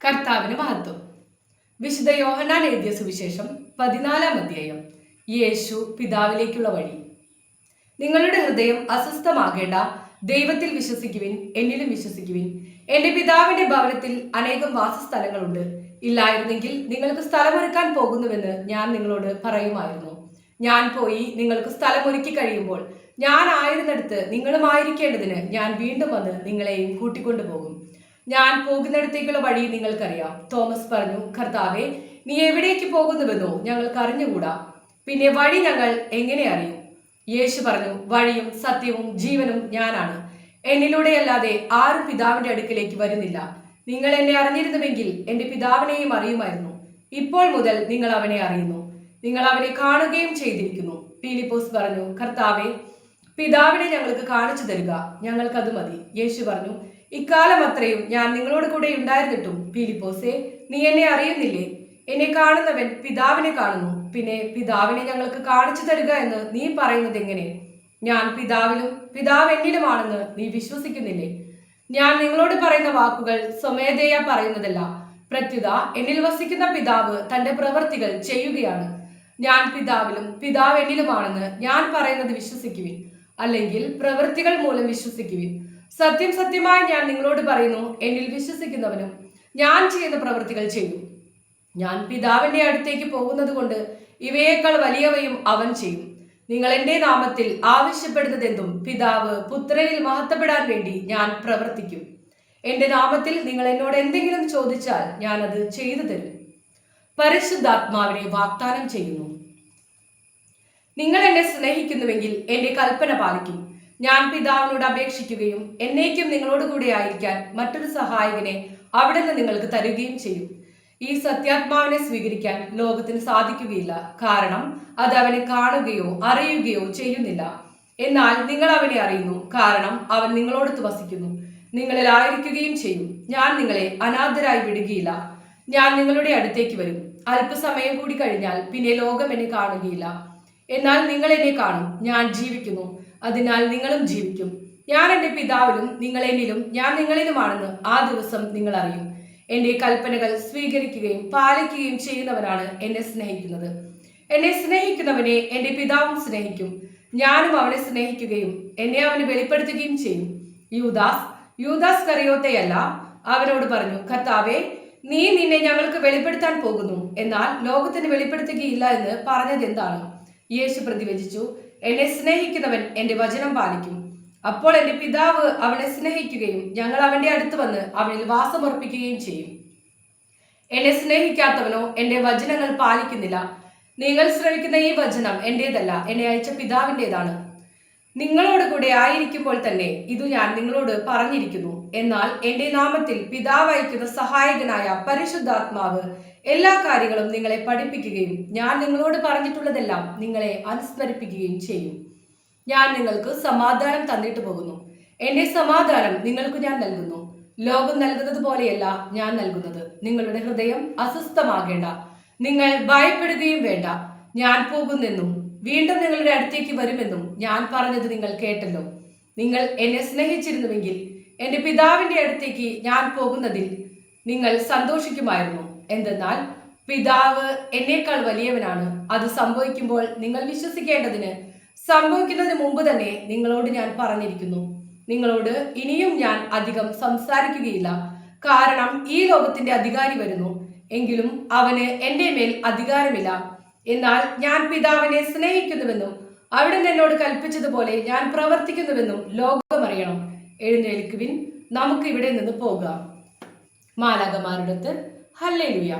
കർത്താവിന് മഹത്വം. വിശുദ്ധ യോഹന്നാൻ എഴുതിയ സുവിശേഷം 14-ാം അധ്യായം. യേശു പിതാവിലേക്കുള്ള വഴി. നിങ്ങളുടെ ഹൃദയം അസ്വസ്ഥമാകേണ്ട, ദൈവത്തിൽ വിശ്വസിക്കുവിൻ, എന്നിലും വിശ്വസിക്കുവിൻ. എന്റെ പിതാവിന്റെ ഭവനത്തിൽ അനേകം വാസസ്ഥലങ്ങളുണ്ട്. ഇല്ലായിരുന്നെങ്കിൽ നിങ്ങൾക്ക് സ്ഥലമൊരുക്കാൻ പോകുന്നുവെന്ന് ഞാൻ നിങ്ങളോട് പറയുമായിരുന്നു. ഞാൻ പോയി നിങ്ങൾക്ക് സ്ഥലമൊരുക്കി കഴിയുമ്പോൾ ഞാൻ ആയിരുന്നിടത്ത് നിങ്ങളും ആയിരിക്കേണ്ടതിന് ഞാൻ വീണ്ടും വന്ന് നിങ്ങളെയും കൂട്ടിക്കൊണ്ടുപോകും. ഞാൻ പോകുന്നിടത്തേക്കുള്ള വഴി നിങ്ങൾക്കറിയാം. തോമസ് പറഞ്ഞു, കർത്താവേ, നീ എവിടേക്ക് പോകുന്നുവെന്നോ ഞങ്ങൾക്ക് അറിഞ്ഞുകൂടാ. പിന്നെ വഴി ഞങ്ങൾ എങ്ങനെ അറിയും? യേശു പറഞ്ഞു, വഴിയും സത്യവും ജീവനും ഞാനാണ്. എന്നിലൂടെയല്ലാതെ ആരും പിതാവിന്റെ അടുക്കിലേക്ക് വരുന്നില്ല. നിങ്ങൾ എന്നെ അറിഞ്ഞിരുന്നുവെങ്കിൽ എന്റെ പിതാവിനെയും അറിയുമായിരുന്നു. ഇപ്പോൾ മുതൽ നിങ്ങൾ അവനെ അറിയുന്നു, നിങ്ങൾ അവനെ കാണുകയും ചെയ്തിരിക്കുന്നു. പീലിപ്പോസ് പറഞ്ഞു, കർത്താവേ, പിതാവിനെ ഞങ്ങൾക്ക് കാണിച്ചു തരിക, ഞങ്ങൾക്കത് മതി. യേശു പറഞ്ഞു, ഇക്കാലം അത്രയും ഞാൻ നിങ്ങളോട് കൂടെ ഉണ്ടായിരുന്നിട്ടും പീലിപ്പോസേ, നീ എന്നെ അറിയുന്നില്ലേ? എന്നെ കാണുന്നവൻ പിതാവിനെ കാണുന്നു. പിന്നെ പിതാവിനെ ഞങ്ങൾക്ക് കാണിച്ചു തരിക എന്ന് നീ പറയുന്നത് എങ്ങനെ? ഞാൻ പിതാവിലും പിതാവ് എന്നിലുമാണെന്ന് നീ വിശ്വസിക്കുന്നില്ലേ? ഞാൻ നിങ്ങളോട് പറയുന്ന വാക്കുകൾ സ്വമേധയ പറയുന്നതല്ല, പ്രത്യുത എന്നിൽ വസിക്കുന്ന പിതാവ് തന്റെ പ്രവൃത്തികൾ ചെയ്യുകയാണ്. ഞാൻ പിതാവിലും പിതാവ് എന്നിലുമാണെന്ന് ഞാൻ പറയുന്നത് വിശ്വസിക്കുവിൻ, അല്ലെങ്കിൽ പ്രവൃത്തികൾ മൂലം വിശ്വസിക്കുവിൻ. സത്യം സത്യമായി ഞാൻ നിങ്ങളോട് പറയുന്നു, എന്നിൽ വിശ്വസിക്കുന്നവനും ഞാൻ ചെയ്യുന്ന പ്രവൃത്തികൾ ചെയ്യും. ഞാൻ പിതാവിന്റെ അടുത്തേക്ക് പോകുന്നത് കൊണ്ട് ഇവയേക്കാൾ വലിയവയും അവൻ ചെയ്യും. നിങ്ങൾ എന്റെ നാമത്തിൽ ആവശ്യപ്പെടുന്നതെന്തും പിതാവ് പുത്രനിൽ മഹത്വപ്പെടാൻ വേണ്ടി ഞാൻ പ്രവർത്തിക്കും. എന്റെ നാമത്തിൽ നിങ്ങൾ എന്നോട് എന്തെങ്കിലും ചോദിച്ചാൽ ഞാൻ അത് ചെയ്തു തരും. പരിശുദ്ധാത്മാവിനെ വാഗ്ദാനം ചെയ്യുന്നു. നിങ്ങൾ എന്നെ സ്നേഹിക്കുന്നുവെങ്കിൽ എന്റെ കൽപ്പന പാലിക്കും. ഞാൻ പിതാവിനോട് അപേക്ഷിക്കുകയും എന്നേക്കും നിങ്ങളോട് കൂടെ ആയിരിക്കാൻ മറ്റൊരു സഹായകനെ അവിടെ നിന്ന് നിങ്ങൾക്ക് തരുകയും ചെയ്യും. ഈ സത്യാത്മാവിനെ സ്വീകരിക്കാൻ ലോകത്തിന് സാധിക്കുകയില്ല, കാരണം അത് അവനെ കാണുകയോ അറിയുകയോ ചെയ്യുന്നില്ല. എന്നാൽ നിങ്ങൾ അവനെ അറിയുന്നു, കാരണം അവൻ നിങ്ങളോടൊത്ത് വസിക്കുന്നു, നിങ്ങളിൽ ആയിരിക്കുകയും ചെയ്യും. ഞാൻ നിങ്ങളെ അനാഥരായി വിടുകയില്ല. ഞാൻ നിങ്ങളുടെ അടുത്തേക്ക് വരും. അല്പസമയം കൂടി കഴിഞ്ഞാൽ പിന്നെ ലോകം എന്നെ കാണുകയില്ല, എന്നാൽ നിങ്ങൾ എന്നെ കാണും. ഞാൻ ജീവിക്കുന്നു, അതിനാൽ നിങ്ങളും ജീവിക്കും. ഞാൻ എന്റെ പിതാവിലും നിങ്ങൾ എന്നിലും ഞാൻ നിങ്ങളിലുമാണെന്ന് ആ ദിവസം നിങ്ങൾ അറിയും. എന്റെ കൽപ്പനകൾ സ്വീകരിക്കുകയും പാലിക്കുകയും ചെയ്യുന്നവനാണ് എന്നെ സ്നേഹിക്കുന്നത്. എന്നെ സ്നേഹിക്കുന്നവനെ എന്റെ പിതാവും സ്നേഹിക്കും. ഞാനും അവനെ സ്നേഹിക്കുകയും എന്നെ അവന് വെളിപ്പെടുത്തുകയും ചെയ്യും. യൂദാസ് കറിയോത്തയല്ല അവനോട് പറഞ്ഞു, കർത്താവേ, നീ നിന്നെ ഞങ്ങൾക്ക് വെളിപ്പെടുത്താൻ പോകുന്നു, എന്നാൽ ലോകത്തിന് വെളിപ്പെടുത്തുകയില്ല എന്ന് പറഞ്ഞത് എന്താണ്? യേശു പ്രതിവചിച്ചു, എന്നെ സ്നേഹിക്കുന്നവൻ എന്റെ വചനം പാലിക്കും. അപ്പോൾ എന്റെ പിതാവ് അവനെ സ്നേഹിക്കുകയും ഞങ്ങൾ അവന്റെ അടുത്ത് വന്ന് അവനിൽ വാസമർപ്പിക്കുകയും ചെയ്യും. എന്നെ സ്നേഹിക്കാത്തവനോ എന്റെ വചനങ്ങൾ പാലിക്കുന്നില്ല. നിങ്ങൾ ശ്രവിക്കുന്ന ഈ വചനം എന്റേതല്ല, എന്നെ അയച്ച പിതാവിൻ്റെതാണ്. നിങ്ങളോട് കൂടെ ആയിരിക്കുമ്പോൾ തന്നെ ഇതു ഞാൻ നിങ്ങളോട് പറഞ്ഞിരിക്കുന്നു. എന്നാൽ എന്റെ നാമത്തിൽ പിതാവ് അയക്കുന്ന സഹായകനായ പരിശുദ്ധാത്മാവ് എല്ലാ കാര്യങ്ങളും നിങ്ങളെ പഠിപ്പിക്കുകയും ഞാൻ നിങ്ങളോട് പറഞ്ഞിട്ടുള്ളതെല്ലാം നിങ്ങളെ അനുസ്മരിപ്പിക്കുകയും ചെയ്യും. ഞാൻ നിങ്ങൾക്ക് സമാധാനം തന്നിട്ട് പോകുന്നു. എന്റെ സമാധാനം നിങ്ങൾക്ക് ഞാൻ നൽകുന്നു. ലോകം നൽകുന്നത് പോലെയല്ല ഞാൻ നൽകുന്നത്. നിങ്ങളുടെ ഹൃദയം അസ്വസ്ഥമാകേണ്ട, നിങ്ങൾ ഭയപ്പെടുകയും വേണ്ട. ഞാൻ പോകുന്നെന്നും വീണ്ടും നിങ്ങളുടെ അടുത്തേക്ക് വരുമെന്നും ഞാൻ പറഞ്ഞത് നിങ്ങൾ കേട്ടല്ലോ. നിങ്ങൾ എന്നെ സ്നേഹിച്ചിരുന്നുവെങ്കിൽ എന്റെ പിതാവിന്റെ അടുത്തേക്ക് ഞാൻ പോകുന്നതിൽ നിങ്ങൾ സന്തോഷിക്കുമായിരുന്നു. എന്തെന്നാൽ പിതാവ് എന്നേക്കാൾ വലിയവനാണ്. അത് സംഭവിക്കുമ്പോൾ നിങ്ങൾ വിശ്വസിക്കേണ്ടതിന് സംഭവിക്കുന്നതിന് മുമ്പ് തന്നെ നിങ്ങളോട് ഞാൻ പറഞ്ഞിരിക്കുന്നു. നിങ്ങളോട് ഇനിയും ഞാൻ അധികം സംസാരിക്കുകയില്ല, കാരണം ഈ ലോകത്തിന്റെ അധികാരി വരുന്നു, എങ്കിലും അവന് എന്റെ മേൽ അധികാരമില്ല. എന്നാൽ ഞാൻ പിതാവിനെ സ്നേഹിക്കുന്നുവെന്നും അവിടുന്ന് എന്നോട് കൽപ്പിച്ചതുപോലെ ഞാൻ പ്രവർത്തിക്കുന്നുവെന്നും ലോകമറിയണം. എഴുന്നേൽക്കുവിൻ, നമുക്ക് ഇവിടെ നിന്ന് പോകാം. മാലാഖമാരുടെ ഹല്ലേലൂയ.